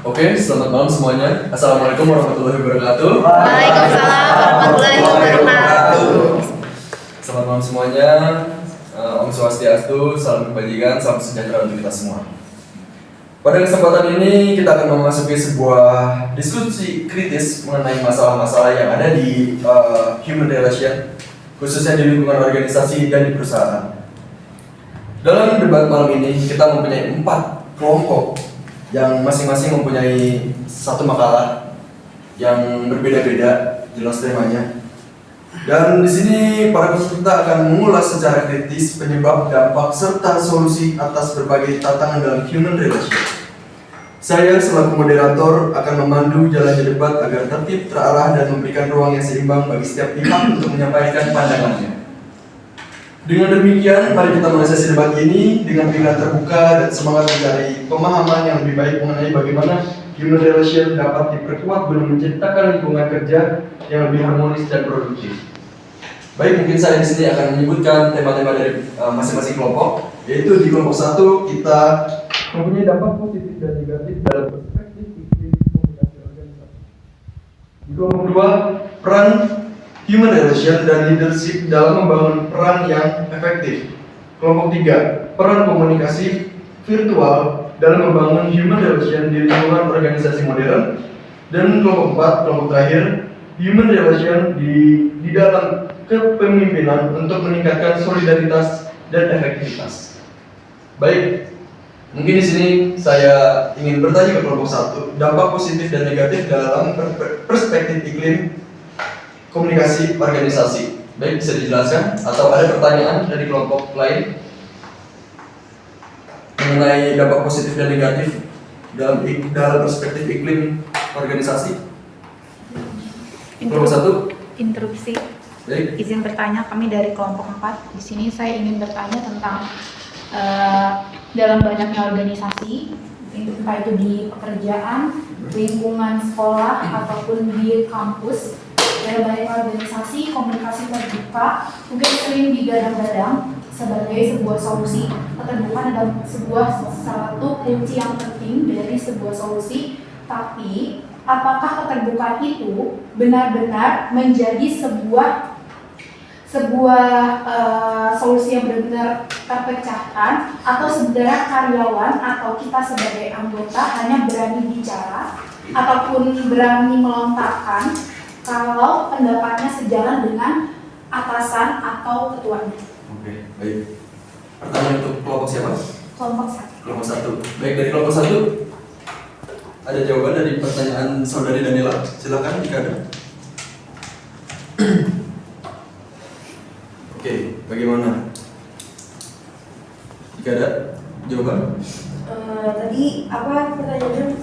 Oke, selamat malam semuanya. Assalamualaikum warahmatullahi wabarakatuh. Waalaikumsalam warahmatullahi wabarakatuh. Selamat malam semuanya. Om Swastiastu, salam kebajikan, salam sejahtera untuk kita semua. Pada kesempatan ini kita akan memasuki sebuah diskusi kritis mengenai masalah-masalah yang ada di human relation, khususnya di lingkungan organisasi dan di perusahaan. Dalam debat malam ini kita mempunyai 4 kelompok yang masing-masing mempunyai satu makalah yang berbeda-beda jelas temanya. Dan di sini para peserta akan mengulas secara kritis penyebab, dampak, serta solusi atas berbagai tantangan dalam human relation. Saya selaku moderator akan memandu jalannya debat agar tertib, terarah, dan memberikan ruang yang seimbang bagi setiap pihak untuk menyampaikan pandangannya. Dengan demikian, mari kita mulai sesi debat ini dengan pikiran terbuka dan semangat mencari pemahaman yang lebih baik mengenai bagaimana human relation dapat diperkuat guna menciptakan lingkungan kerja yang lebih harmonis dan produktif. Baik, mungkin saya di sini akan menyebutkan tema-tema dari masing-masing kelompok, yaitu di kelompok 1 kita mempunyai dampak positif dan negatif dalam perspektif iklim komunikasi organisasi. Di kelompok 2, peran human relation dan leadership dalam membangun peran yang efektif. Kelompok 3, peran komunikasi virtual dalam membangun human relation di lingkungan organisasi modern. Dan kelompok 4, kelompok terakhir, human relation di dalam kepemimpinan untuk meningkatkan solidaritas dan efektivitas. Baik, mungkin di sini saya ingin bertanya ke kelompok 1, dampak positif dan negatif dalam perspektif iklim komunikasi organisasi. Baik, bisa dijelaskan atau ada pertanyaan dari kelompok lain mengenai dampak positif dan negatif dalam perspektif iklim organisasi? Kelompok 1. Interupsi. Baik. Izin bertanya, kami dari kelompok 4. Di sini saya ingin bertanya tentang dalam banyaknya organisasi, entah itu di pekerjaan, lingkungan sekolah ataupun di kampus. Dalam banyak organisasi, komunikasi terbuka mungkin sering digadang-gadang sebagai sebuah solusi. Keterbukaan adalah satu kunci yang penting dari sebuah solusi. Tapi, apakah keterbukaan itu benar-benar menjadi sebuah solusi yang benar-benar terpecahkan, atau sebenarnya karyawan atau kita sebagai anggota hanya berani bicara ataupun berani melontarkan kalau pendapatnya sejalan dengan atasan atau ketuanya? Oke, baik. Pertanyaan untuk kelompok siapa? Kelompok 1. Kelompok 1. Baik, dari kelompok 1 ada jawaban dari pertanyaan saudari Daniela. Silakan jika ada. Oke, bagaimana? Jika ada jawaban? Tadi apa pertanyaannya?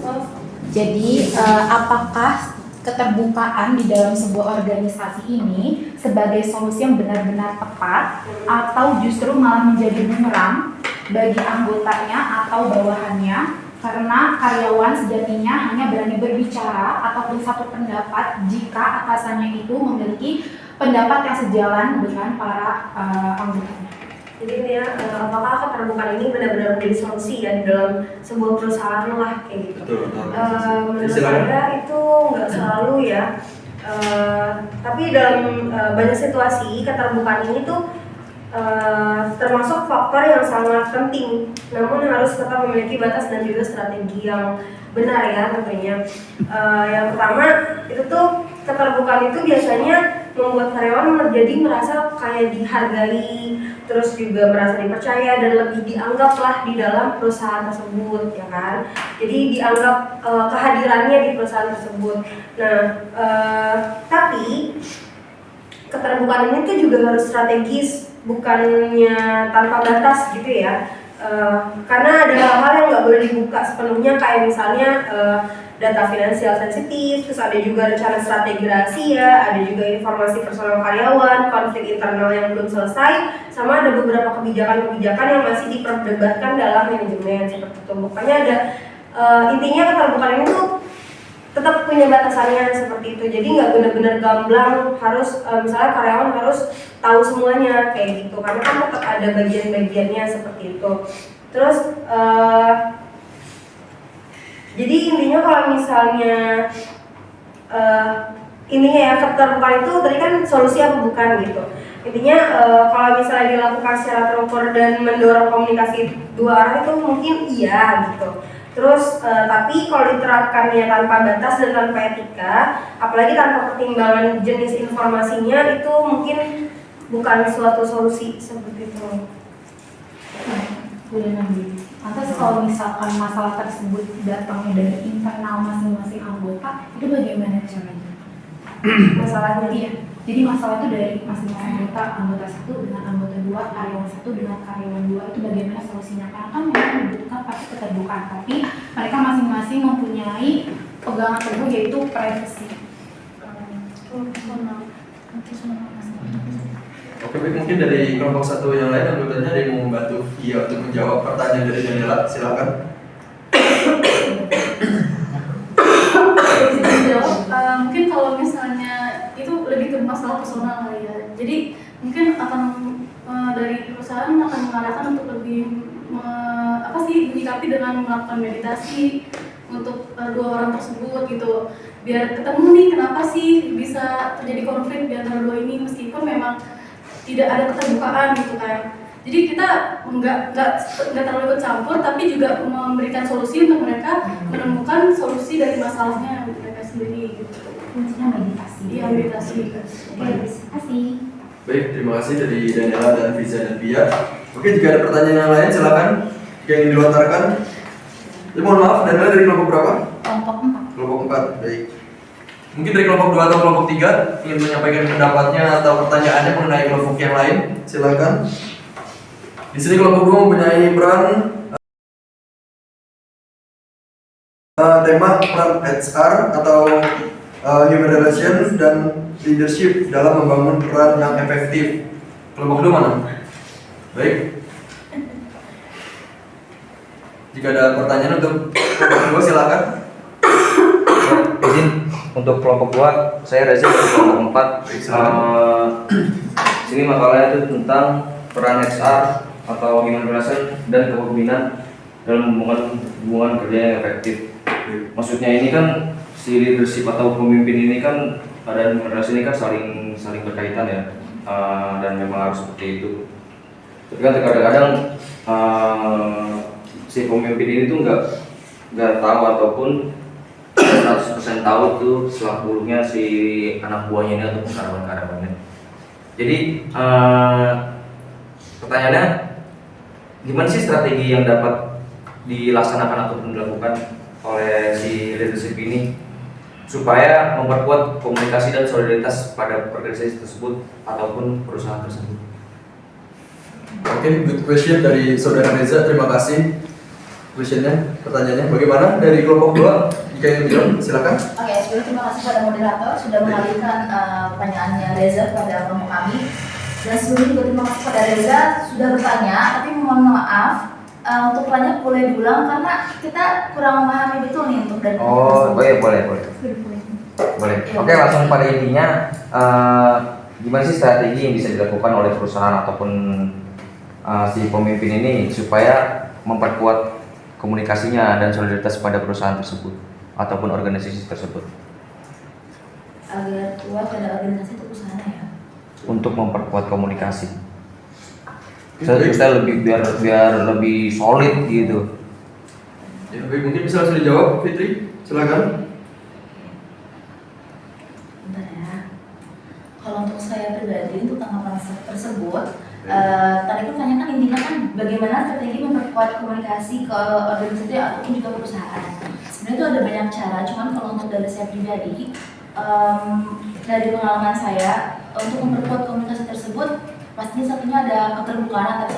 Jadi, apakah keterbukaan di dalam sebuah organisasi ini sebagai solusi yang benar-benar tepat, atau justru malah menjadi bumerang bagi anggotanya atau bawahannya, karena karyawan sejatinya hanya berani berbicara ataupun satu pendapat jika atasannya itu memiliki pendapat yang sejalan dengan para anggotanya. Jadi ya, apakah keterbukaan ini benar-benar menjadi solusi ya di dalam sebuah perusahaan lah kayak gitu. Betul. Menurut saya itu nggak selalu ya. Tapi dalam banyak situasi keterbukaan ini tuh termasuk faktor yang sangat penting. Namun harus tetap memiliki batas dan juga strategi yang benar ya tentunya. Yang pertama itu tuh keterbukaan itu biasanya membuat karyawan menjadi merasa kayak dihargai, terus juga merasa dipercaya dan lebih dianggap lah di dalam perusahaan tersebut, ya kan? Jadi dianggap kehadirannya di perusahaan tersebut. Nah, tapi keterbukaan ini tuh juga harus strategis, bukannya tanpa batas gitu ya. Karena ada hal-hal yang nggak boleh dibuka sepenuhnya, kayak misalnya data finansial sensitif, terus ada juga rencana strategi rahasia, ada juga informasi personal karyawan, konflik internal yang belum selesai, sama ada beberapa kebijakan-kebijakan yang masih diperdebatkan dalam manajemen seperti itu. Makanya ada intinya keterbukaan ini tuh tetap punya batasannya seperti itu. Jadi nggak benar-benar gamblang harus misalnya karyawan harus tahu semuanya kayak gitu, karena kan tetap ada bagian-bagiannya seperti itu. Terus Jadi intinya kalau misalnya intinya ya keterbukaan itu tadi kan solusi apa bukan gitu. Intinya kalau misalnya dilakukan secara terukur dan mendorong komunikasi dua arah itu mungkin iya gitu. Terus tapi kalau diterapkannya tanpa batas dan tanpa etika, apalagi tanpa pertimbangan jenis informasinya, itu mungkin bukan suatu solusi seperti itu. Boleh nanti. Lantas kalau misalkan masalah tersebut datangnya dari internal masing-masing anggota, itu bagaimana caranya? Masalahnya Iya. Jadi masalah itu dari masing-masing anggota satu dengan anggota dua, karyawan satu dengan karyawan dua, itu bagaimana solusinya? Karena kan memang membutuhkan pasti keterbukaan, tapi mereka masing-masing mempunyai pegangan teguh yaitu privacy. Oke, baik, mungkin dari kelompok satu yang lain anggotanya ada yang mau membantu Gia untuk menjawab pertanyaan dari Daniela, silakan. Bisa dijawab, mungkin kalau misalnya itu lebih ke masalah personal kali ya. Jadi mungkin akan dari perusahaan akan mengarahkan untuk lebih menyikapi dengan melakukan meditasi untuk dua orang tersebut gitu, biar ketemu nih kenapa sih bisa terjadi konflik di antara dua ini meskipun memang tidak ada keterbukaan gitu kan. Jadi kita nggak terlalu ikut campur, tapi juga memberikan solusi untuk mereka menemukan solusi dari masalahnya mereka sendiri gitu. Kuncinya meditasi. Iya, meditasi. Oke, terima kasih. Baik, terima kasih dari Daniela dan Fiza dan Pia. Oke, jika ada pertanyaan yang lain silakan yang ingin dilontarkan. Ya, mohon maaf, Daniela dari kelompok berapa? Kelompok 4. Kelompok 4, baik. Mungkin dari kelompok 2 atau kelompok 3 ingin menyampaikan pendapatnya atau pertanyaannya mengenai kelompok yang lain, silakan. Di sini kelompok 2 mempunyai peran tema peran HR atau Human Relations dan Leadership dalam membangun peran yang efektif. Kelompok 2 mana? Baik. Jika ada pertanyaan untuk kelompok 2 silakan. Izin untuk kelompok 2, saya Reza dari kelompok 4. Sini makalahnya itu tentang peran HR atau Human Relation dan kepemimpinan dalam hubungan kerja yang efektif. Maksudnya ini kan si leadership atau pemimpin ini kan dan Human Relation ini kan saling berkaitan ya, dan memang harus seperti itu. Tapi kan kadang-kadang si pemimpin ini tuh nggak tahu ataupun 100% tahu tuh selak buluknya si anak buahnya ini ataupun karyawan-karyawannya. Jadi pertanyaannya, gimana sih strategi yang dapat dilaksanakan ataupun dilakukan oleh si leadership ini supaya memperkuat komunikasi dan solidaritas pada organisasi tersebut ataupun perusahaan tersebut? Oke, good question dari saudara Reza, terima kasih. Questionnya, pertanyaannya, bagaimana dari kelompok 2? Jika yang bilang, silakan. Oke, sebelum terima kasih pada moderator sudah mengalihkan pertanyaannya Reza kepada kelompok kami. Dan sebelumnya juga terima kasih pada Reza sudah bertanya, tapi mohon maaf untuk pertanyaan boleh diulang karena kita kurang memahami betul nih untuk dari Oh, boleh. Oke, langsung pada intinya, gimana sih strategi yang bisa dilakukan oleh perusahaan ataupun si pemimpin ini supaya memperkuat komunikasinya dan solidaritas pada perusahaan tersebut ataupun organisasi tersebut agar kuat pada organisasi atau perusahaan ya. untuk memperkuat komunikasi. Saya lebih biar lebih solid gitu. Ya, baik, mungkin bisa langsung dijawab, Fitri, silakan. Bentar ya. Kalau untuk saya pribadi untuk tanggapan tersebut, tadi kan tanyakan intinya kan bagaimana strategi memperkuat komunikasi ke organisasi ataupun juga perusahaan. Sebenarnya itu ada banyak cara, cuman kalau untuk dari saya pribadi, dari pengalaman saya untuk memperkuat komunikasi tersebut, pastinya satunya ada keterbukaan antara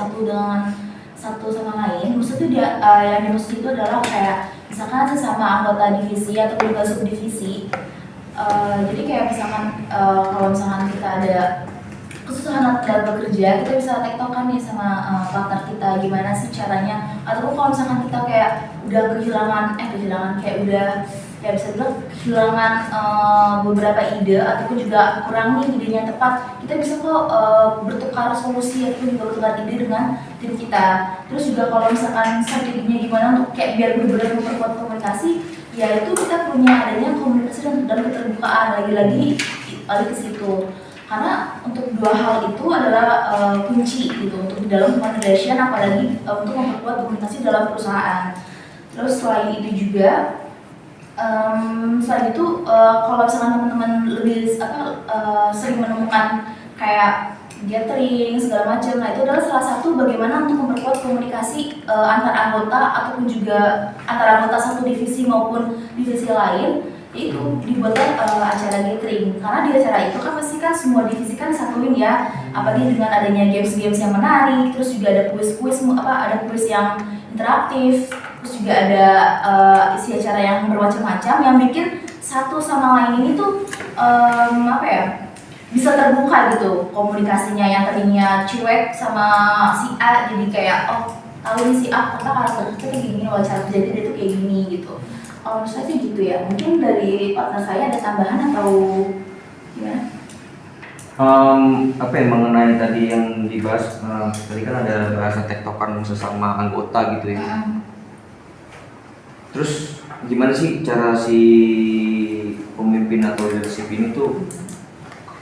satu sama lain. Maksudnya dia yang dimaksud itu adalah kayak misalkan sesama anggota divisi atau juga subdivisi. Jadi kayak misalkan kalau misalkan kita ada kesusahan dalam bekerja, kita bisa tektokan nih sama partner kita gimana sih caranya. Ataupun kalau misalkan kita kayak udah kehilangan kayak udah ya bisa bilang kehilangan beberapa ide ataupun juga kurangi ide yang tepat, kita bisa kok bertukar solusi ataupun juga bertukar ide dengan tim kita. Terus juga kalau misalkan strateginya gimana untuk kayak biar benar-benar memperkuat komunikasi, ya itu kita punya adanya komunikasi dan keterbukaan lagi ke situ. Karena untuk dua hal itu adalah kunci gitu untuk di dalam human relation, apalagi untuk memperkuat komunikasi dalam perusahaan. Terus selain itu juga selain itu kalau misalkan teman-teman lebih sering menemukan kayak gathering segala macam, nah itu adalah salah satu bagaimana untuk memperkuat komunikasi antar anggota ataupun juga antar anggota satu divisi maupun divisi lain, yaitu dibuatkan acara gathering. Karena di acara itu kan pasti kan semua divisi kan satuin ya, apalagi dengan adanya games-games yang menarik, terus juga ada kuis-kuis ada kuis yang interaktif, terus juga ada isi acara yang bermacam-macam yang bikin satu sama lain ini tuh bisa terbuka gitu komunikasinya, yang tadinya cuek sama si A jadi kayak tahu nih si A karakter kita kayak gini, cara kerja dia tuh kayak gini gitu. Kalau menurut saya sih gitu ya. Mungkin dari partner saya ada tambahan atau gimana? Mengenai tadi yang dibahas, tadi kan ada bahasa tektokan sesama anggota gitu ya. Terus gimana sih cara si pemimpin atau leadership ini tuh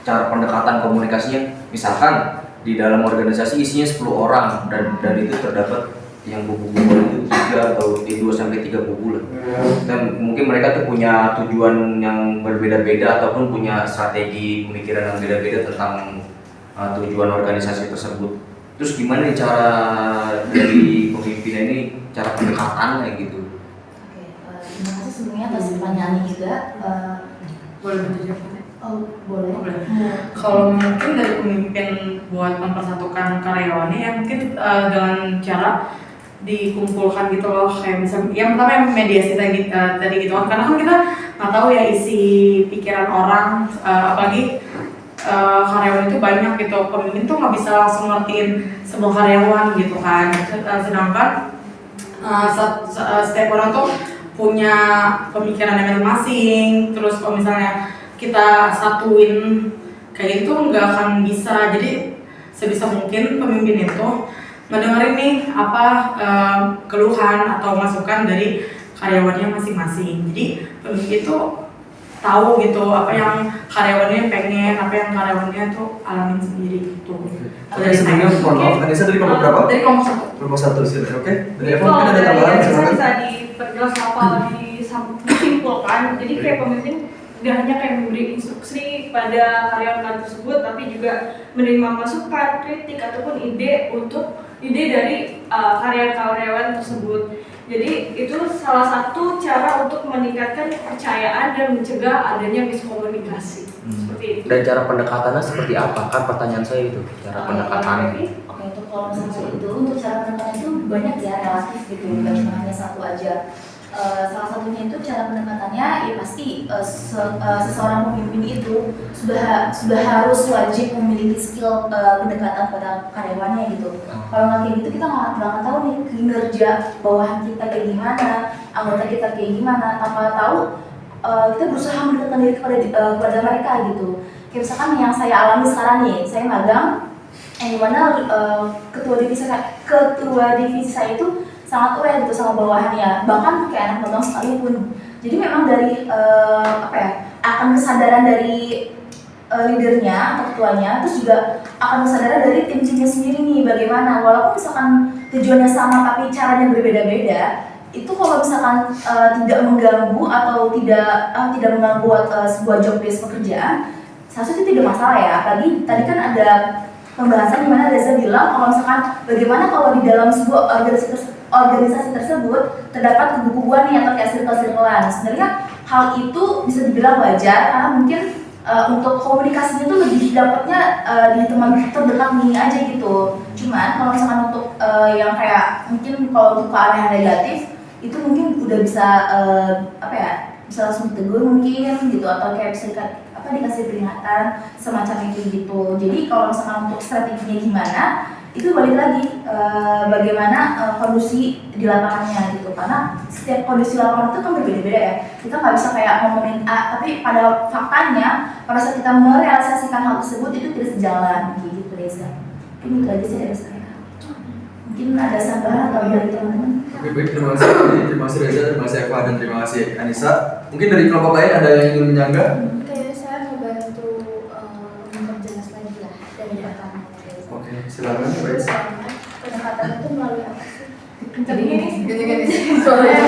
cara pendekatan komunikasinya? Misalkan di dalam organisasi isinya 10 orang dan itu terdapat yang kubu-kubu itu 3 atau 2-3 kubu lah. Dan mungkin mereka tuh punya tujuan yang berbeda-beda ataupun punya strategi pemikiran yang beda-beda tentang tujuan organisasi tersebut. Terus gimana nih cara dari pemimpin ini cara pendekatannya gitu? Oke, terima kasih sebelumnya atas pertanyaannya juga. Boleh dijawab? Oh, boleh. Kalau mungkin dari pemimpin buat mempersatukan karyawannya ya mungkin dengan cara dikumpulkan gitu loh, kayak misalnya yang pertama yang mediasi tadi gitu kan, karena kan kita nggak tahu ya isi pikiran orang, apalagi karyawan itu banyak gitu, pemimpin tuh nggak bisa langsung ngertiin semua karyawan gitu kan, sedangkan setiap orang tuh punya pemikiran yang masing-masing. Terus kalau misalnya kita satuin kayak itu nggak akan bisa. Jadi sebisa mungkin pemimpin itu ngedengerin nih apa keluhan atau masukan dari karyawannya masing-masing. Jadi pemimpin itu tahu gitu apa yang karyawannya pengen, apa yang karyawannya tuh alamin sendiri gitu. Oke, sebelumnya mohon maaf, Anissa dari kelompok berapa? Dari kelompok 1. Kelompok 1 sih, oke. Dari Evan Kalau mungkin ada dari tambahan, saya silakan. bisa diperjelas apa disimpulkan. Jadi kayak pemimpin tidak hanya kayak memberi instruksi pada karyawan tersebut, tapi juga menerima masukan, kritik ataupun ide dari karyawan tersebut. Jadi itu salah satu cara untuk meningkatkan kepercayaan dan mencegah adanya miskomunikasi. Seperti itu. Dan cara pendekatannya seperti apa? Kan pertanyaan saya itu, cara pendekatannya. Oke, untuk kalau misalnya itu untuk cara pendekatan itu banyak ya, relatif gitu, bukan cuma hanya satu aja. Salah satunya itu cara pendekatannya ya pasti seseorang pemimpin itu sudah harus wajib memiliki skill pendekatan pada karyawannya gitu. Kalau nggak kayak gitu kita nggak tahu nih kinerja bawahan kita kayak gimana, anggota kita kayak gimana, tanpa tahu kita berusaha mendekatkan diri kepada mereka gitu. Kayak misalkan yang saya alami sekarang nih, saya magang yang dimana ketua divisi saya itu sangat aware gitu sama bawahannya, bahkan kayak anak magang sekalipun. Jadi memang dari akan kesadaran dari leadernya atau ketuanya, terus juga akan kesadaran dari tim-timnya sendiri nih bagaimana, walaupun misalkan tujuannya sama tapi caranya berbeda-beda, itu kalau misalkan tidak mengganggu atau tidak mengganggu sebuah job desk pekerjaan, seharusnya itu tidak masalah ya. Apalagi tadi kan ada pembahasan di mana Reza bilang kalau misalkan bagaimana kalau di dalam sebuah organisasi tersebut terdapat kubu-kubuan atau kayak circle-circlean. Sebenarnya hal itu bisa dibilang wajar karena mungkin untuk komunikasinya itu lebih dapatnya di teman terdekat ini aja gitu. Cuman kalau misalkan untuk yang kayak mungkin kalau untuk ke arah yang negatif itu mungkin udah bisa bisa langsung ditegur mungkin gitu, atau kayak bisa dikasih peringatan semacam itu gitu. Jadi kalau misalkan untuk strateginya gimana, itu balik lagi bagaimana kondisi di lapangannya gitu, karena setiap kondisi lapangan itu kan berbeda-beda ya. Kita nggak bisa kayak ngomongin A, tapi pada faktanya pada saat kita merealisasikan hal tersebut itu tidak sejalan gitu Reza. Mungkin itu aja sih dari saya. Mungkin ada tambahan atau dari teman-teman. Oke, baik, terima kasih Reza, terima kasih Eva, dan terima kasih Anissa. Mungkin dari kelompok lain ada yang ingin menyangga? Kayak saya mau bantu memperjelas lagi lah dari pertanyaan. Oke, silakan Reza. Misalnya pendekatan itu melalui apa sih? Tadi gini soalnya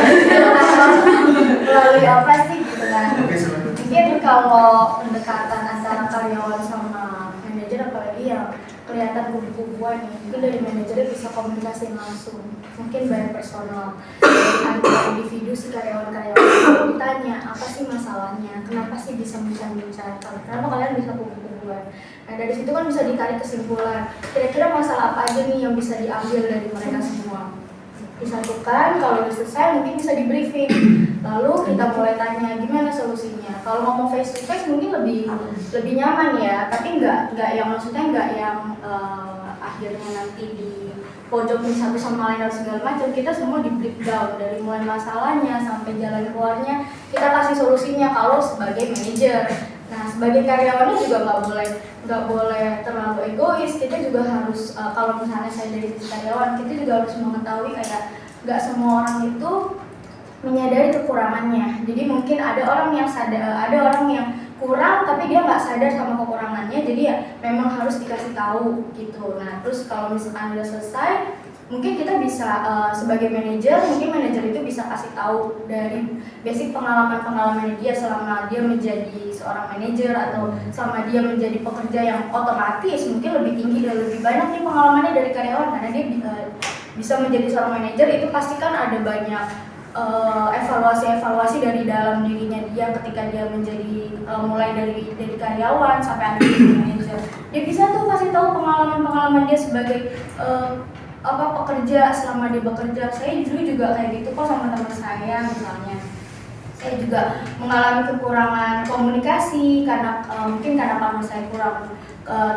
melalui apa sih gitu kan. Oke, silakan. Mungkin kalau pendekatan antara karyawan sama manajer, apalagi yang kelihatan kubu-kubuan nih, mungkin dari manajer bisa komunikasi langsung, mungkin by personal, antara individu si karyawan-karyawan ditanya apa sih masalahnya, kenapa sih bisa bincang-bincang, kenapa kalian bisa kubu-kubuan. Nah dari situ kan bisa ditarik kesimpulan, kira-kira masalah apa aja nih yang bisa diambil dari mereka semua. Disatukan, kalau udah selesai mungkin bisa di briefing, lalu kita mulai tanya gimana solusinya. Kalau ngomong face to face mungkin lebih nyaman ya, tapi nggak yang maksudnya nggak yang akhirnya nanti di pojokin satu sama lain dan segala macam. Kita semua di breakdown dari mulai masalahnya sampai jalan keluarnya, kita kasih solusinya kalau sebagai manajer. Nah sebagai karyawannya juga nggak boleh terlalu egois. Kita juga harus kalau misalnya saya dari sisi karyawan, kita juga harus mengetahui kayak nggak semua orang itu menyadari kekurangannya. Jadi mungkin ada orang yang sadar, ada orang yang kurang tapi dia nggak sadar sama kekurangannya. Jadi ya memang harus dikasih tahu gitu. Nah terus kalau misalkan udah selesai, mungkin kita bisa sebagai manajer, mungkin manajer itu bisa kasih tahu dari basic pengalaman dia selama dia menjadi seorang manajer atau selama dia menjadi pekerja yang otomatis mungkin lebih tinggi dan lebih banyak nih pengalamannya dari karyawan, karena dia bisa menjadi seorang manajer itu pasti kan ada banyak evaluasi dari dalam dirinya dia ketika dia menjadi mulai dari karyawan sampai akhirnya jadi manajer. Dia bisa tuh kasih tahu pengalaman dia sebagai pekerja selama dia bekerja. Saya dulu juga kayak gitu kok sama teman saya misalnya. Saya juga mengalami kekurangan komunikasi karena mungkin karena partner saya kurang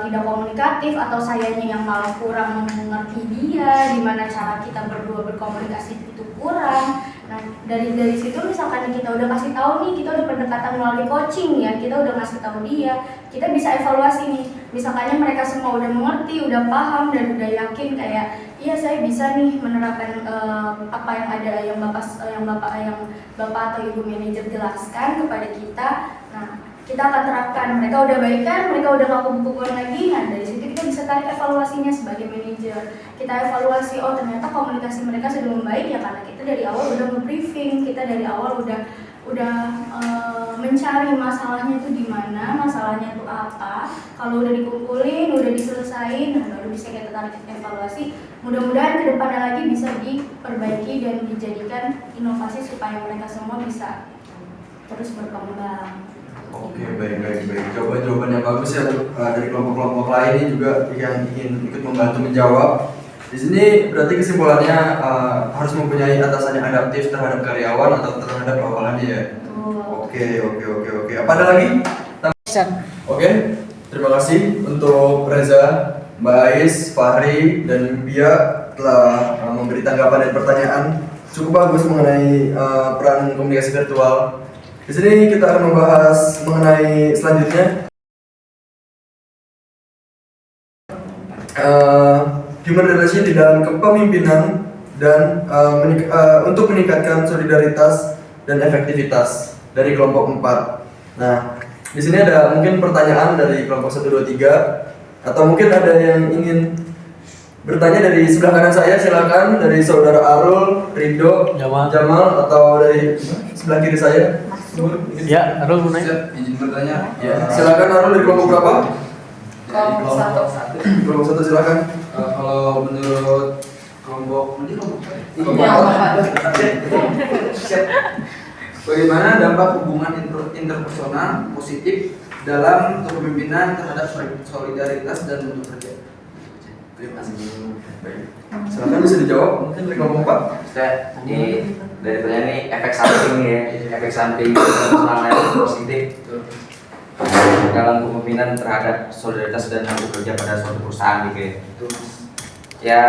tidak komunikatif atau sayanya yang malah kurang mengerti dia, di mana cara kita berdua berkomunikasi itu kurang. Nah dari situ misalkan kita udah kasih tahu nih, kita udah pendekatan melalui coaching ya, kita udah ngasih tahu dia, kita bisa evaluasi nih. Misalkannya mereka semua udah mengerti, udah paham dan udah yakin kayak iya saya bisa nih menerapkan apa yang ada yang bapak atau ibu manajer jelaskan kepada kita. Nah kita akan terapkan, mereka udah baikan, mereka udah gak kubu-kubuan lagi. Nah dari situ kita bisa tarik evaluasinya sebagai manajer. Kita evaluasi, oh ternyata komunikasi mereka sudah membaik ya karena kita dari awal udah nge-briefing, kita dari awal udah mencari masalahnya itu di mana, masalahnya itu apa. Kalau udah dikumpulin, udah diselesain, nah baru bisa kita tarik evaluasi. Mudah-mudahan kedepannya lagi bisa diperbaiki dan dijadikan inovasi supaya mereka semua bisa terus berkembang. Oke, baik. Jawaban yang bagus ya dari kelompok-kelompok lain ini juga yang ingin ikut membantu menjawab. Di sini berarti kesimpulannya harus mempunyai atasan yang adaptif terhadap karyawan atau terhadap bawahannya ya. Oke. Apa ada lagi? Oke, terima kasih untuk Reza, Mbak Ais, Fahri, dan Bia telah memberi tanggapan dan pertanyaan cukup bagus mengenai peran komunikasi virtual. Di sini kita akan membahas mengenai selanjutnya human relation di dalam kepemimpinan dan untuk meningkatkan solidaritas dan efektivitas dari kelompok 4. Nah, di sini ada mungkin pertanyaan dari kelompok 1, 2, 3 atau mungkin ada yang ingin bertanya dari sebelah kanan saya, silakan dari saudara Arul, Rido, Jamal atau dari sebelah kiri saya. Ya, Arul mau nanya. Izin bertanya. Ya, silakan Arul dari kelompok berapa? Kelompok 1. Kelompok 1 silakan. Kalau menurut kelompok bagaimana dampak hubungan interpersonal positif dalam kepemimpinan terhadap solidaritas dan mutu kerja? Terima kasih. Baik. Silakan bisa dijawab mungkin dari kelompok 4. Ini dari pertanyaan ini efek samping ya, efek samping personal positif. dalam kepemimpinan terhadap solidaritas dan hasil kerja pada suatu perusahaan gitu ya. Ya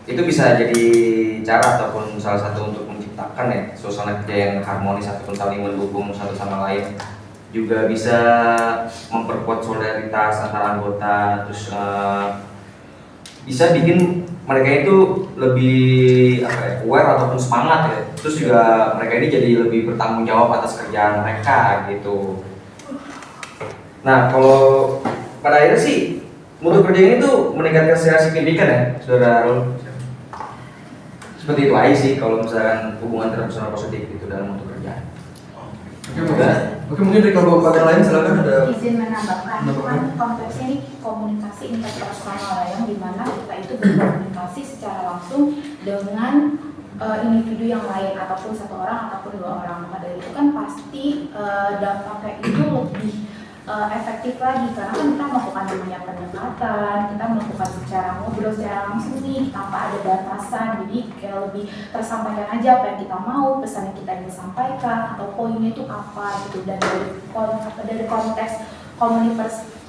itu bisa jadi cara ataupun salah satu untuk menciptakan ya suasana kerja yang harmonis ataupun saling mendukung satu sama lain. Juga bisa memperkuat solidaritas antar anggota, terus bisa bikin mereka itu lebih aware ataupun semangat ya. Terus juga mereka ini jadi lebih bertanggung jawab atas kerjaan mereka gitu. Nah kalau pada akhirnya sih mutu kerja ini tuh meningkatkan secara signifikan ya, saudara Arul. Seperti itu aja sih kalau misalkan hubungan interpersonal positif itu dalam mutu kerja. Oke, mungkin dari kelompok yang lain silakan ada. Izin menambahkan, itu kan konteksnya ini komunikasi interpersonal yang dimana kita itu berkomunikasi secara langsung dengan individu yang lain ataupun satu orang ataupun dua orang. Maka dari itu kan pasti dampaknya itu lebih efektif lagi karena kan kita melakukan namanya pendekatan, kita melakukan secara ngobrol secara langsung nih tanpa ada batasan, jadi kayak lebih tersampaikan aja apa yang kita mau, pesan yang kita ingin sampaikan atau poinnya itu apa gitu. Dan dari konteks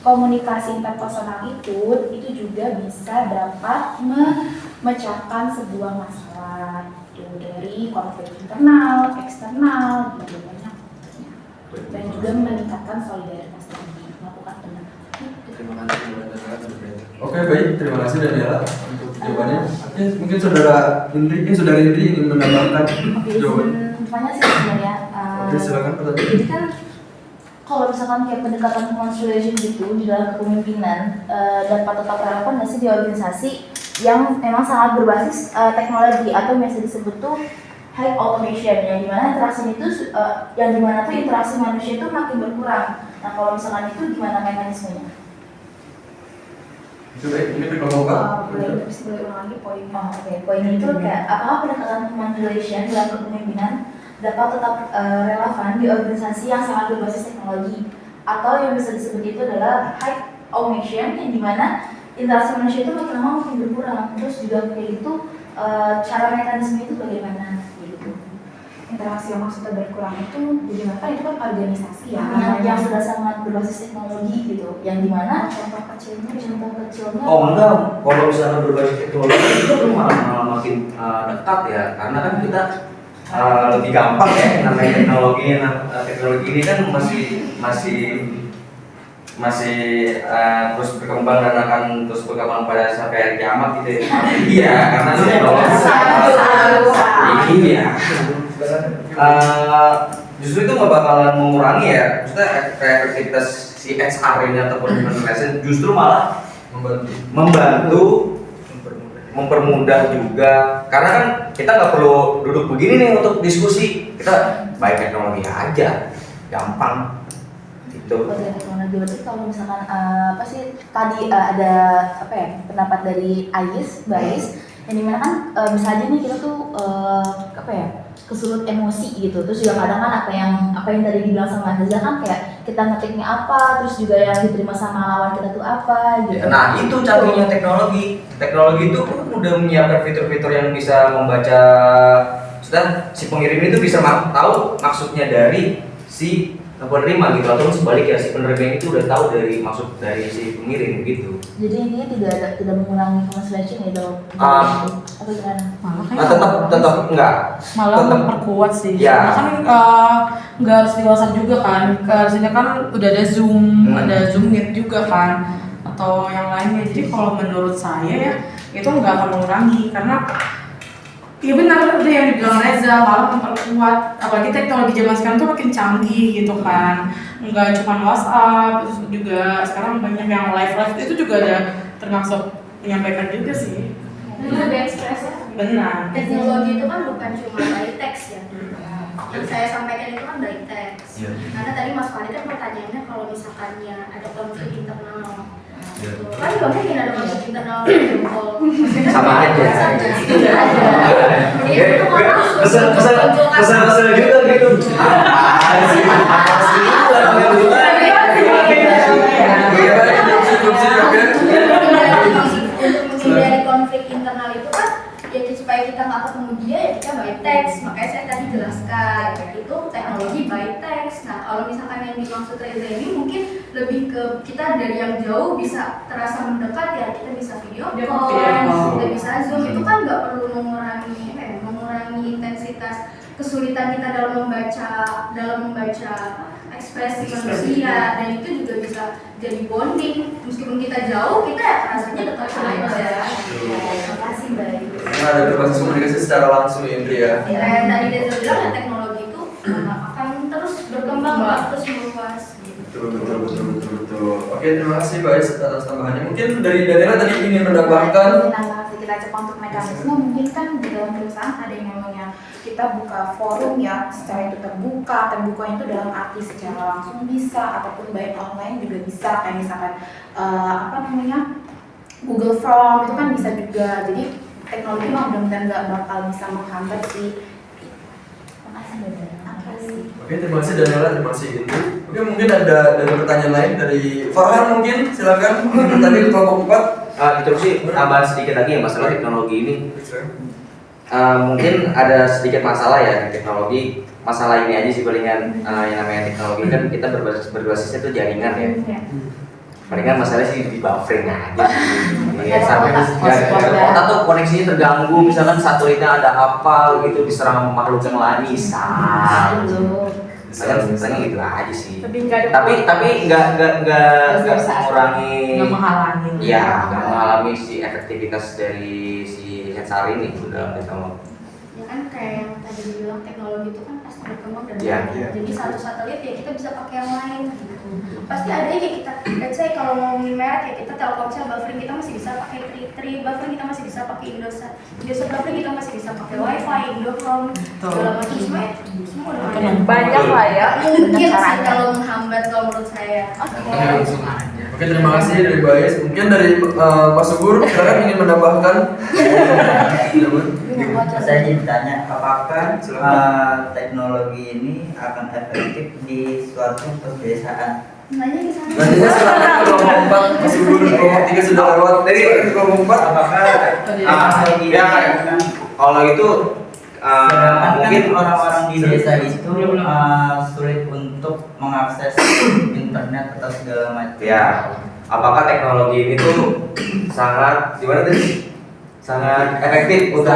komunikasi interpersonal itu juga bisa dapat memecahkan sebuah masalah gitu, dari konflik internal, eksternal gitu banyak. Dan juga meningkatkan solidaritas tadi, melakukan pendekatan. Terima kasih. Oke, baik, terima kasih Daniela untuk jawabannya. Oke, mungkin saudara Indri ingin menambahkan jawaban. Tanya sih sebenarnya. Oke, silakan pertanyaan. Jadi kan kalau misalkan kayak pendekatan constellation gitu di dalam kepemimpinan dapat tetap relevan nggak sih di organisasi yang memang sangat berbasis teknologi atau biasa disebut tuh high automation, yang dimana interaksi itu yang dimana tuh interaksi manusia itu makin berkurang. Nah kalau misalkan itu gimana mekanismenya? Itu baik, ini berkelompok. Boleh ulang lagi poinnya. Oke, poin itu kayak apakah pendekatan constellation dalam kepemimpinan dapat tetap relevan di organisasi yang sangat berbasis teknologi, atau yang bisa disebut itu adalah high automation, yang dimana interaksi manusia itu makin lama makin berkurang. Terus juga kayak gitu cara mekanisme itu bagaimana? Interaksi yang maksudnya berkurang itu jadi kan itu kan organisasi ya, yang sudah sangat berbasis teknologi gitu, yang dimana contoh kecilnya Oh enggak, kalau misalnya berbasis teknologi itu malah makin dekat ya, karena kan kita lebih gampang ya namanya teknologi ini kan masih terus berkembang dan akan terus berkembang pada sampai hari kiamat gitu ya. Iya, karena iya. Justru itu nggak bakalan mengurangi ya, maksudnya efektivitas si XR ini ataupun human relation, justru malah membantu mempermudah juga, karena kan kita nggak perlu duduk begini nih untuk diskusi, kita baik teknologi aja, gampang gitu. Teknologi berarti kalau misalkan apa sih tadi ada apa ya pendapat dari Bais yang dimana kan bisa aja nih kita tuh apa ya kesulut emosi gitu, terus juga kadang kan apa yang tadi dibilang sama Naza kan kayak kita ngetiknya apa, terus juga yang diterima sama lawan kita tuh apa gitu. Nah itu canggihnya teknologi itu udah menyiapkan fitur-fitur yang bisa membaca, sudah si pengirim itu bisa tahu maksudnya dari si penerima gitu, atau sebaliknya si penerima itu udah tahu dari maksud dari si pengirim gitu. Jadi intinya tidak mengurangi translation ya dong. Atau gimana? Malah tetap enggak. Malah memperkuat sih. Ya. Karena kan nggak harus di WhatsApp juga kan. Harusnya kan udah ada Zoom, ada Zoom Meet juga kan, atau yang lainnya. Jadi kalau menurut saya ya itu nggak akan mengurangi, karena iya benar udah yang dibilang Reza, malah memperkuat. Apalagi teknologi zaman sekarang tuh makin canggih gitu kan, nggak cuma WhatsApp, terus juga sekarang banyak yang live itu juga ada termasuk menyampaikan juga sih. Lebih ekspres ya. Benar. Teknologi itu kan bukan cuma dari teks ya. Yang saya sampaikan itu kan dari teks. Karena tadi Mas Farid kan pertanyaannya kalau misalkannya ada konflik internal. Kan nggak mungkin ada konflik internal jempol. Sama aja. Dia itu mau langsung Kesel juga gitu. untuk menghindari konflik internal itu kan ya supaya supaya kita nggak ketemu dia ya kita by text. Makanya saya tadi jelaskan itu teknologi by text. Nah kalau misalkan yang dimaksud Reza ini mungkin lebih ke kita dari yang jauh bisa terasa mendekat ya, kita bisa video call, kita bisa zoom, itu kan nggak perlu mengurangi intensitas kesulitan kita dalam membaca ekspresi manusia, dan itu juga bisa jadi bonding meskipun kita jauh, kita ya rasanya dekat aja. Terima kasih Mbak. Karena ada berbasis komunikasi secara langsung ya Indri ya. Dan tadi Reza bilang ya teknologi itu akan terus berkembang, terus meluas. Betul. Oke, terima kasih Mbak Ais atas tambahannya. Mungkin dari Daniela tadi ingin menambahkan. Kita coba untuk mekanisme, mungkin kan di dalam perusahaan ada yang namanya kita buka forum ya, secara itu terbuka itu dalam arti secara langsung bisa, ataupun baik online juga bisa, kayak misalkan Google Form itu kan bisa juga. Jadi teknologi mah mudah-mudahan nggak bakal bisa menghambat sih. Oke, terima kasih Daniela, terima kasih Indri. Oke, mungkin ada pertanyaan lain dari Farhan mungkin, silakan. Tadi kelompok 4. Itu sih tambahan sedikit lagi ya masalah teknologi ini. Mungkin ada sedikit masalah ya di teknologi. Masalah ini aja sih palingan yang namanya teknologi kan kita berbasisnya tuh jaringan ya. Palingan masalahnya sih di buffering aja. Iya, sampai kota tuh koneksinya terganggu, misalkan satelitnya ada apa gitu diserang makhluk yang lain misal. Misalnya gitu aja sih. Tapi nggak mengurangi. Nggak menghalangi. Iya, nggak mengalami si efektivitas dari si sensor ini dalam teknologi. Ya kan kayak yang tadi dibilang teknologi itu kan pasti berkembang dan jadi satu satelit ya kita bisa pakai yang lain gitu. Pasti ada ya kita, let's say kalau ngomongin merek ya kita Telkomsel buffering kita masih bisa pakai Tri buffering kita masih bisa pakai Indosat buffering kita masih bisa pakai WiFi, Indocom, segala macam semua udah ada. Banyak lah ya. Mungkin sih kalau menghambat kalau menurut saya. Oke, terima kasih dari Mbak Ais. Mungkin dari Pak Subur, silakan ingin menambahkan. Saya ingin bertanya, apakah teknologi ini akan efektif di suatu pedesaan? Nanya ke sana. Nantinya silakan kelompok 4, Pak Subur, kelompok 3 sudah lewat. Dari kelompok 4, Apakah kalau itu mungkin orang-orang di desa itu sulit untuk mengakses internet atau segala macam. ya, apakah teknologi ini tuh sangat gimana tadi? Sangat efektif untuk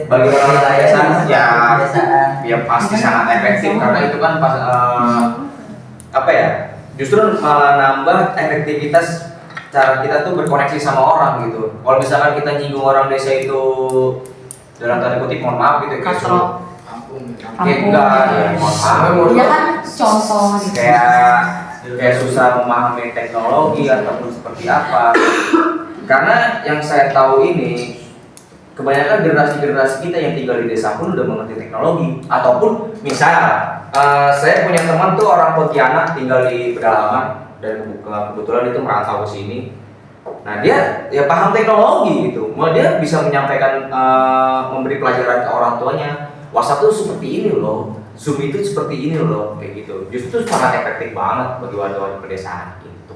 bagi orang pedesaan? Ya pasti sangat efektif karena itu kan pas apa ya? Justru malah nambah efektivitas cara kita tuh berkoneksi sama orang gitu. Kalau misalkan kita nyinggung orang desa itu dalam tanda kutip mohon maaf gitu kayak enggak ya mohon maaf. Iya kan contoh gitu. Kayak susah memahami teknologi ataupun seperti apa. Karena yang saya tahu ini kebanyakan generasi kita yang tinggal di desa pun udah mengerti teknologi. Ataupun misal saya punya teman tuh orang Pontianak tinggal di pedalaman dan kebetulan itu merantau ke sini. Nah dia ya paham teknologi gitu, malah dia bisa menyampaikan memberi pelajaran ke orang tuanya. WhatsApp tuh seperti ini loh, Zoom itu seperti ini loh, kayak gitu. Justru sangat efektif banget bagi warga pedesaan gitu.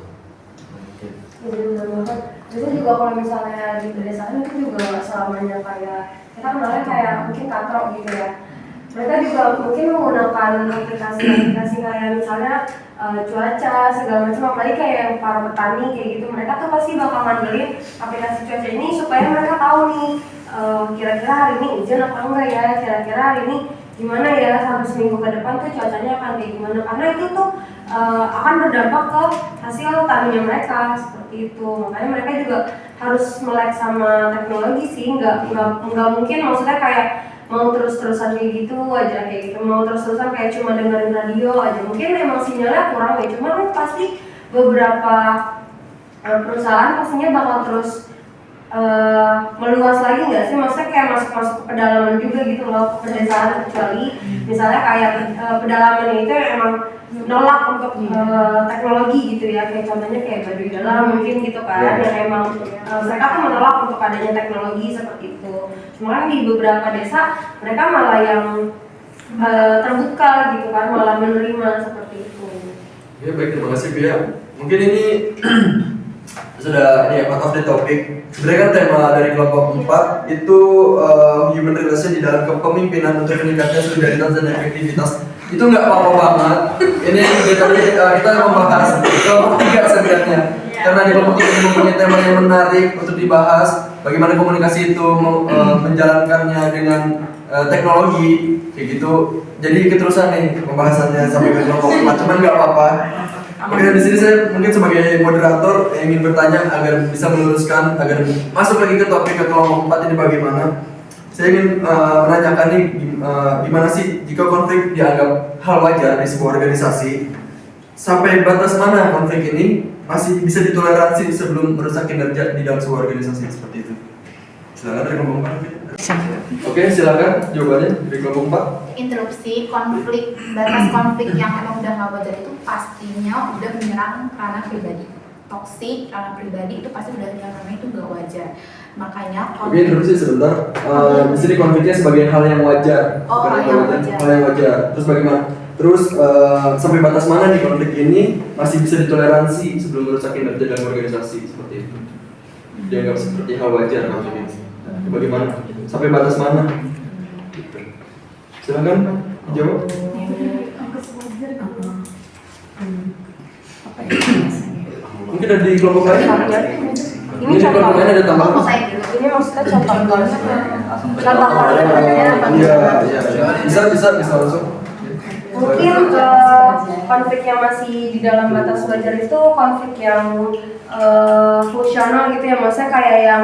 Jadi benar banget. Itu juga kalau misalnya di pedesaan itu juga nggak selamanya kayak kita kenalnya kayak mungkin katrok gitu ya. Mereka juga mungkin menggunakan aplikasi kayak misalnya cuaca segala macam, apalagi kayak yang para petani kayak gitu, mereka tuh pasti bakal ngandelin aplikasi cuaca ini supaya mereka tahu nih kira-kira hari ini hujan apa enggak ya, kira-kira hari ini gimana ya sampai seminggu ke depan tuh cuacanya akan kayak gimana, karena itu tuh akan berdampak ke hasil taninya mereka seperti itu. Makanya mereka juga harus melek sama teknologi sih, nggak mungkin maksudnya kayak mau terus-terusan kayak gitu aja, kayak gitu mau terus-terusan kayak cuma dengerin radio aja, mungkin memang sinyalnya kurang ya, cuma kan pasti beberapa perusahaan pastinya bakal terus meluas lagi nggak sih, maksudnya kayak masuk ke pedalaman juga gitu loh, ke pedesaan, kecuali misalnya kayak pedalaman itu emang nolak untuk teknologi gitu ya, kayak contohnya kayak Baduy Dalam mungkin gitu kan, yang emang mereka tuh menolak untuk adanya teknologi seperti itu. Cuma kan di beberapa desa mereka malah yang terbuka gitu kan, malah menerima seperti itu. Ya baik, terima kasih Bia. Mungkin ini bisa sudah ini out of the topic. Sebenarnya kan tema dari kelompok 4 itu human relation di dalam kepemimpinan untuk meningkatkan solidaritas dan efektivitas. Itu nggak apa-apa banget. Ini kita membahas kelompok 3 sebenarnya. Karena di kelompok 3 mempunyai tema yang menarik untuk dibahas. Bagaimana komunikasi itu menjalankannya dengan teknologi kayak gitu. Jadi keterusan nih pembahasannya sampai ke kelompok 4. Cuman nggak apa-apa. Oke, di sini saya mungkin sebagai moderator yang ingin bertanya agar bisa meluruskan agar masuk lagi ke topik ke kelompok 4 ini bagaimana. Saya ingin menanyakan nih gimana sih jika konflik dianggap hal wajar di sebuah organisasi, sampai batas mana konflik ini masih bisa ditoleransi sebelum merusak kinerja di dalam sebuah organisasi seperti itu. Silakan dari kelompok 4. Oke, silakan jawabannya dari kelompok 4. Interupsi, konflik, batas konflik yang emang udah nggak wajar itu pastinya udah menyerang ranah pribadi. Toksik, ranah pribadi itu pasti udah menyerang ranah itu nggak wajar. Makanya Oke, interupsi sebentar. Di sini konfliknya sebagai hal yang wajar. Oh, bukan hal yang wajar. Hal yang wajar. Terus bagaimana? Terus sampai batas mana nih konflik ini masih bisa ditoleransi sebelum merusak kinerja dalam organisasi seperti itu? Dianggap seperti hal wajar konflik ini. Bagaimana? Sampai batas mana? Silakan jawab. Mungkin ada di kelompok lain. Ini di kelompok lain ada tambahan. Ini maksudnya contohnya Iya. Bisa langsung. Mungkin konflik yang masih di dalam batas wajar itu konflik yang fungsional gitu ya, maksudnya kayak yang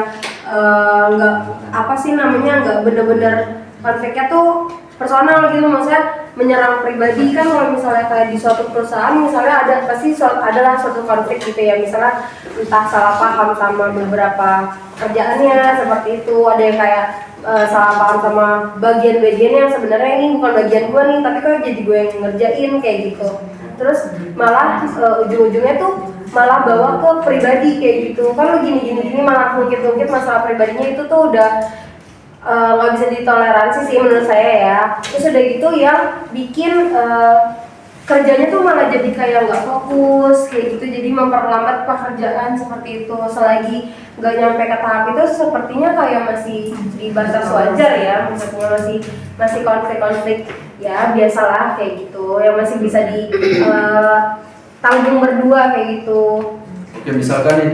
nggak apa sih namanya, nggak bener-bener konfliknya tuh personal gitu, maksudnya menyerang pribadi. Kan kalau misalnya kayak di suatu perusahaan misalnya pasti adalah suatu konflik gitu ya, misalnya entah salah paham sama beberapa kerjaannya seperti itu, ada yang kayak salah paham sama bagian-bagian yang sebenarnya ini bukan bagian gue nih, tapi kok jadi gue yang ngerjain kayak gitu. Terus malah ujung-ujungnya tuh malah bawa ke pribadi kayak gitu. Kan gini malah mungkin masalah pribadinya itu tuh udah nggak bisa ditoleransi sih menurut saya ya. Terus udah gitu yang bikin kerjanya tuh malah jadi kayak nggak fokus kayak gitu, jadi memperlambat pekerjaan seperti itu. Selagi nggak nyampe ke tahap itu sepertinya kayak masih di batas wajar ya, maksudnya masih konflik-konflik ya biasalah kayak gitu, yang masih bisa di tanggung berdua kayak gitu. Oke, misalkan nih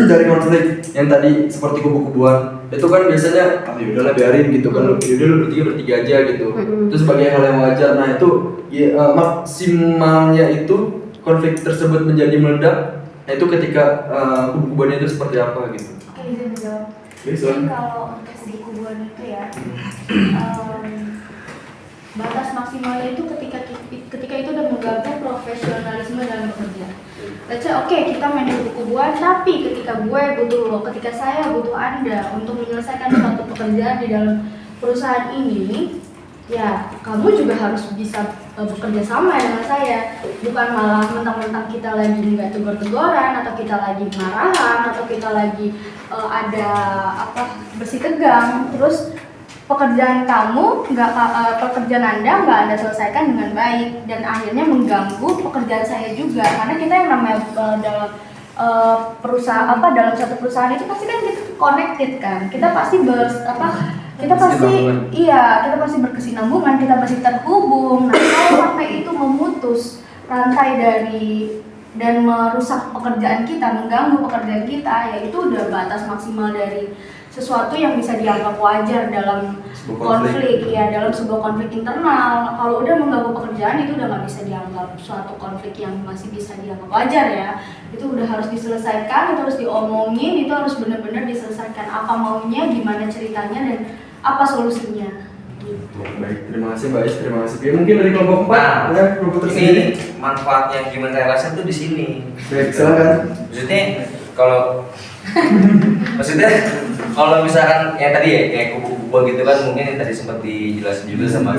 dari konflik yang tadi seperti kubu-kubuan itu kan biasanya udahlah biarin gitu kan, yaudah lu bertiga aja gitu. Itu sebagai hal yang wajar. Nah itu ya, maksimalnya itu konflik tersebut menjadi meledak. Nah itu ketika kubu-kubuannya itu seperti apa gitu. Oke, izin menjawab. Jadi kalau untuk kubu-kubuan itu ya, batas maksimalnya itu ketika itu udah mengganggu profesionalisme dalam bekerja. Let's say oke, kita main kubu-kubuan, tapi ketika ketika saya butuh Anda untuk menyelesaikan suatu pekerjaan di dalam perusahaan ini, ya kamu juga harus bisa bekerja sama dengan saya. Bukan malah mentang-mentang kita lagi nggak tegur-teguran, atau kita lagi marahan, atau kita lagi ada bersih tegang, terus pekerjaan Anda nggak Anda selesaikan dengan baik, dan akhirnya mengganggu pekerjaan saya juga. Karena kita yang namanya dalam dalam satu perusahaan itu pasti kan kita connected kan, kita pasti kita pasti berkesinambungan, kita pasti terhubung. Nah kalau sampai itu memutus rantai dan merusak pekerjaan kita, mengganggu pekerjaan kita, ya itu udah batas maksimal dari sesuatu yang bisa dianggap wajar dalam konflik, ya dalam sebuah konflik internal. Kalau udah mengganggu pekerjaan itu udah nggak bisa dianggap suatu konflik yang masih bisa dianggap wajar ya. Itu udah harus diselesaikan, itu harus diomongin, itu harus benar-benar diselesaikan apa maunya, gimana ceritanya, dan apa solusinya. Gitu. Baik, terima kasih Mbak Is, terima kasih. Ya, mungkin dari kelompok 4 ya, kelompok tersendiri. Ini manfaatnya human relation tuh di sini. Baik, silakan. Maksudnya kalau misalkan yang tadi ya kayak kubu-kubu gitu kan, mungkin yang tadi sempat dijelasin juga sama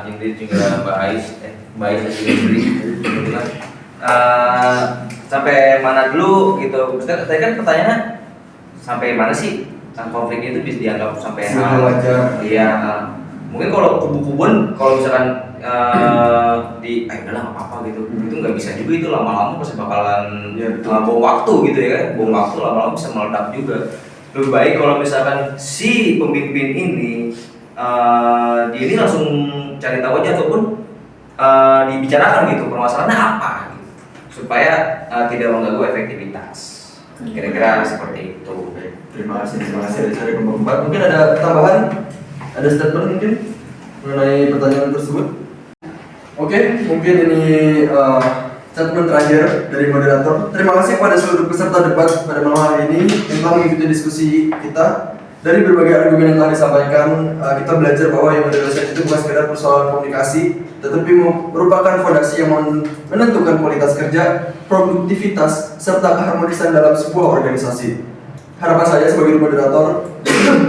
Ingrid juga Mbak Ais dan juga Ingrid gitu kan. Sampai mana dulu gitu. Maksudnya tadi kan pertanyaannya sampai mana sih konflik itu bisa dianggap sampai hal wajar. Iya. Mungkin kalau kubu-kubuan, kalau misalkan di udahlah nggak apa-apa gitu, itu nggak bisa juga, itu lama-lama pasti bakalan bom waktu gitu ya kan, bom waktu lama-lama bisa meledak juga. Lebih baik kalau misalkan si pemimpin ini dia ini langsung cari tahu aja ataupun dibicarakan gitu permasalahannya apa gitu, supaya tidak mengganggu efektivitas. Kira-kira seperti itu. Terima kasih dari kelompok 4. Mungkin ada tambahan, ada statement mungkin mengenai pertanyaan tersebut. Oke, mungkin ini statement terakhir dari moderator. Terima kasih kepada seluruh peserta debat pada malam hari ini yang telah mengikuti diskusi kita. Dari berbagai argumen yang telah disampaikan, kita belajar bahwa yang moderasi itu bukan sekedar persoalan komunikasi, tetapi merupakan fondasi yang menentukan kualitas kerja, produktivitas, serta keharmonisan dalam sebuah organisasi. Harapan saya sebagai moderator,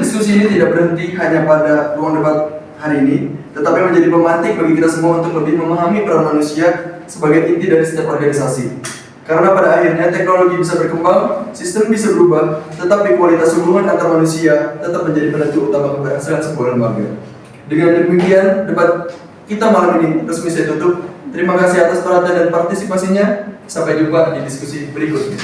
diskusi ini tidak berhenti hanya pada ruang debat hari ini, tetapi menjadi pemantik bagi kita semua untuk lebih memahami peran manusia sebagai inti dari setiap organisasi. Karena pada akhirnya teknologi bisa berkembang, sistem bisa berubah, tetapi kualitas hubungan antar manusia tetap menjadi penentu utama keberhasilan sebuah lembaga. Dengan demikian, debat kita malam ini resmi saya tutup. Terima kasih atas perhatian dan partisipasinya. Sampai jumpa di diskusi berikutnya.